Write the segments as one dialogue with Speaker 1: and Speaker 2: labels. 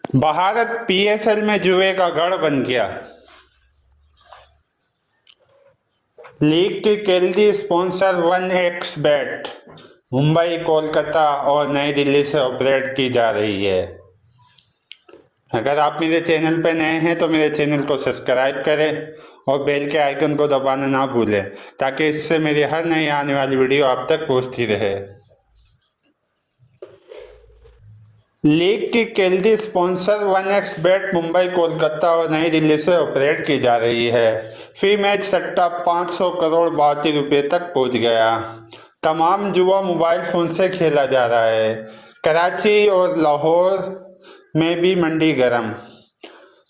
Speaker 1: Bharat PSL में जुए का गढ़ बन गया। लीग की केल्डी स्पॉन्सर 1xBet मुंबई, कोलकाता और नई दिल्ली से ऑपरेट की जा रही है। अगर आप मेरे चैनल पर नए हैं तो मेरे चैनल को सब्सक्राइब करें और बेल के आइकन को दबाना ना भूलें, ताकि इससे मेरी हर नई आने वाली वीडियो आप तक पहुंचती रहे। लीग की केल्डी स्पॉन्सर 1xBet मुंबई, कोलकाता और नई दिल्ली से ऑपरेट की जा रही है। फी मैच सट्टा 500 करोड़ भारतीय रुपए तक पहुंच गया। तमाम जुआ मोबाइल फोन से खेला जा रहा है। कराची और लाहौर में भी मंडी गर्म।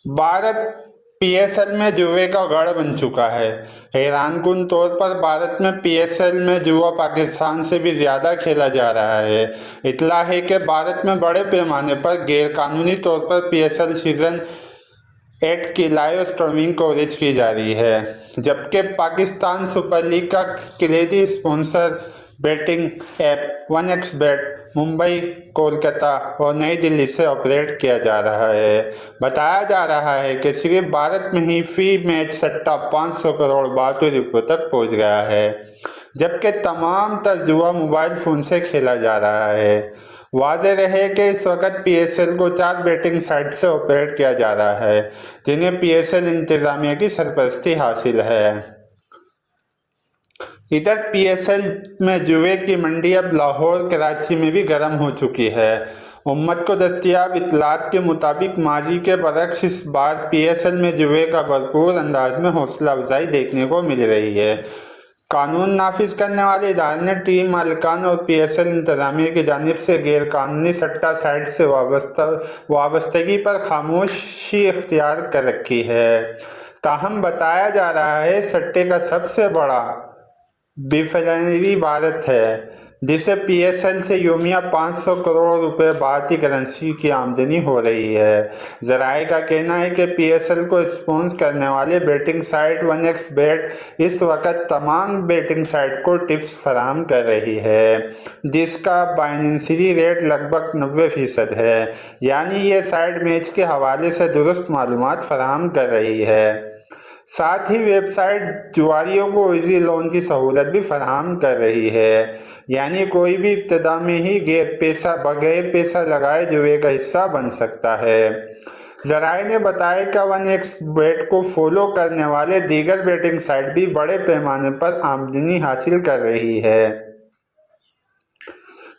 Speaker 1: भारत पीएसएल में जुए का गढ़ बन चुका है। हैरानकुन तौर पर भारत में पीएसएल में जुआ पाकिस्तान से भी ज्यादा खेला जा रहा है। इतला है कि भारत में बड़े पैमाने पर गैरकानूनी तौर पर पीएसएल सीजन 8 की लाइव स्ट्रीमिंग कवरेज की जा रही है, जबकि पाकिस्तान सुपर लीग का credit sponsor betting app 1xBet Mumbai, Kolkata और नई दिल्ली से ऑपरेट किया जा रहा है। बताया जा रहा है कि सिर्फ भारत में ही फी मैच सट्टा 500 करोड़ भारतीय रुपये तक पहुंच गया है, जबकि तमाम तर जुआ मोबाइल फोन से खेला जा रहा है। वाज़ेह रहे कि इस वक्त पीएसएल को 4 बेटिंग साइट से ऑपरेट किया जा रहा है, जिन्हें पीएसएल इंतजामिया की सरपरस्ती हासिल है। इधर पीएसएल में जुए की मंडी अब लाहौर, कराची में भी गर्म हो चुकी है। उम्मत को दस्तयाब इतलात के मुताबिक माजी के बरक्स इस बार पीएसएल में जुए का भरपूर अंदाज में हौसला अफजाई देखने को मिल रही है। कानून नाफिज करने वाले इदारे ने टीम मालिकान और पीएसएल इंतजामिया की जानिब से गैरकानूनी सट्टा साइट से वाबस्तगी पर खामोशी इख्तियार कर रखी है। ताहम बताया जा रहा है सट्टे का सबसे बड़ा बिफलानी भारत है, जिसे पीएसएल से योमिया 500 करोड़ रुपए भारतीय करेंसी की आमदनी हो रही है। जराये का कहना है कि पीएसएल को स्पॉन्सर करने वाले बेटिंग साइट 1xBet इस वक्त तमाम बेटिंग साइट को टिप्स फराहम कर रही है, जिसका बाइनेंसरी रेट लगभग 90% है। यानी ये साइट मैच के हवाले से दुरुस्त मालूमात फराहम कर रही है। साथ ही वेबसाइट जुआरियों को इजी लोन की सहूलत भी फराहम कर रही है, यानी कोई भी इब्तदा में ही बगैर पैसा लगाए जुए का हिस्सा बन सकता है। जराये ने बताया कि 1xBet को फॉलो करने वाले दीगर बेटिंग साइट भी बड़े पैमाने पर आमदनी हासिल कर रही है,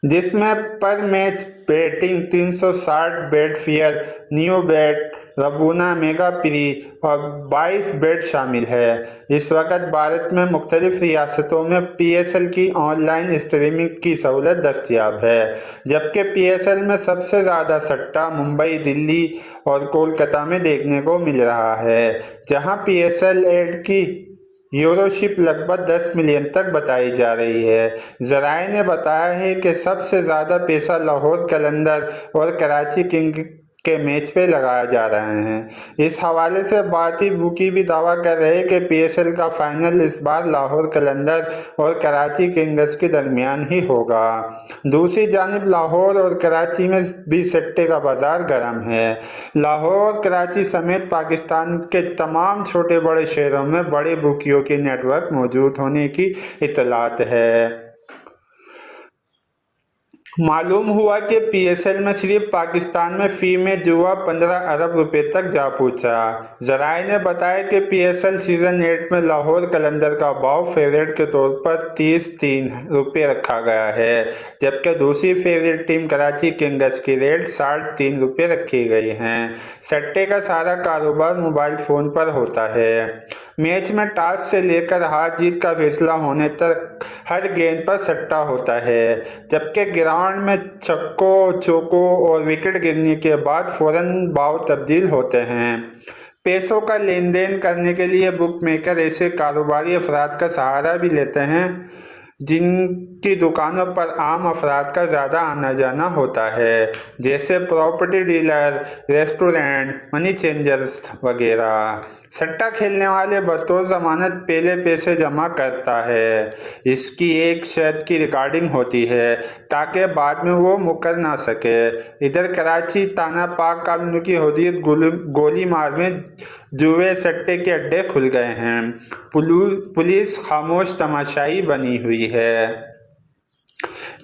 Speaker 1: जिसमें पर मैच बेटिंग 360, बेटफेयर, न्यूबेट, रबूना, मेगा प्री और 22 बेट शामिल है। इस वक्त भारत में मुख्तलिफ रियासतों में पीएसएल की ऑनलाइन स्ट्रीमिंग की सहूलत दस्तयाब है, जबकि पीएसएल में सबसे ज़्यादा सट्टा मुंबई, दिल्ली और कोलकाता में देखने को मिल रहा है, जहां पीएसएल एड की यूरोशिप लगभग 10 मिलियन तक बताई जा रही है। जराये ने बताया है कि सबसे ज़्यादा पैसा लाहौर कलंदर और कराची किंग के मैच पे लगाया जा रहे हैं। इस हवाले से भारतीय बुकी भी दावा कर रहे हैं कि पीएसएल का फाइनल इस बार लाहौर कलंदर और कराची किंग्स के दरमियान ही होगा। दूसरी जानिब लाहौर और कराची में भी सट्टे का बाजार गर्म है। लाहौर, कराची समेत पाकिस्तान के तमाम छोटे बड़े शहरों में बड़े बुकियों के नेटवर्क मौजूद होने की इतलात है। मालूम हुआ कि पीएसएल में सिर्फ पाकिस्तान में फी में जुआ 15 अरब रुपए तक जा पहुंचा। जराये ने बताया कि पीएसएल सीजन 8 में लाहौर कलंदर का भाव फेवरेट के तौर पर 33 रुपये रखा गया है, जबकि दूसरी फेवरेट टीम कराची किंग्स की रेट 3.5 रुपये रखी गई हैं। सट्टे का सारा कारोबार मोबाइल फ़ोन पर होता है। मैच में टॉस से लेकर हार जीत का फैसला होने तक हर गेंद पर सट्टा होता है, जबकि ग्राउंड में छक्कों, चौकों और विकेट गिरने के बाद फौरन भाव तब्दील होते हैं। पैसों का लेन देन करने के लिए बुक मेकर ऐसे कारोबारी अफराद का सहारा भी लेते हैं जिनकी दुकानों पर आम अफराद का ज़्यादा आना जाना होता है, जैसे property dealer, restaurant, money changers वगैरह। सट्टा खेलने वाले बतौर जमानत पहले पैसे जमा करता है। इसकी एक शर्त की रिकॉर्डिंग होती है ताकि बाद में वो मुकर ना सके। इधर कराची ताना पाक कानून की हुर्रियत गोली मार में जुए सट्टे के अड्डे खुल गए हैं। पुलिस खामोश तमाशाई बनी हुई है।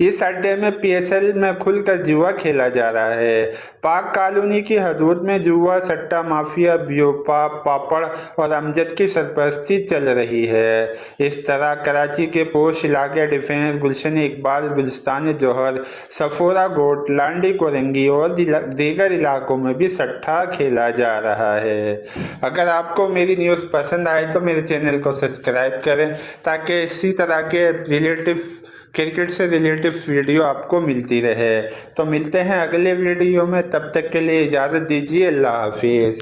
Speaker 1: इस अड्डे में पीएसएल में खुलकर जुआ खेला जा रहा है। पाक कॉलोनी की हदूद में जुआ सट्टा माफिया बियोपा पापड़ और अमजद की सरपरस्ती चल रही है। इस तरह कराची के पोश इलाके डिफेंस, गुलशन इकबाल, गुलिस्तान जौहर, सफोरा गोट, लांडी कोरंगी और दीगर इलाकों में भी सट्टा खेला जा रहा है। अगर आपको मेरी न्यूज़ पसंद आए तो मेरे चैनल को सब्सक्राइब करें ताकि इसी तरह के क्रिकेट से रिलेटिव वीडियो आपको मिलती रहे। तो मिलते हैं अगले वीडियो में, तब तक के लिए इजाज़त दीजिए। अल्लाह हाफिज़।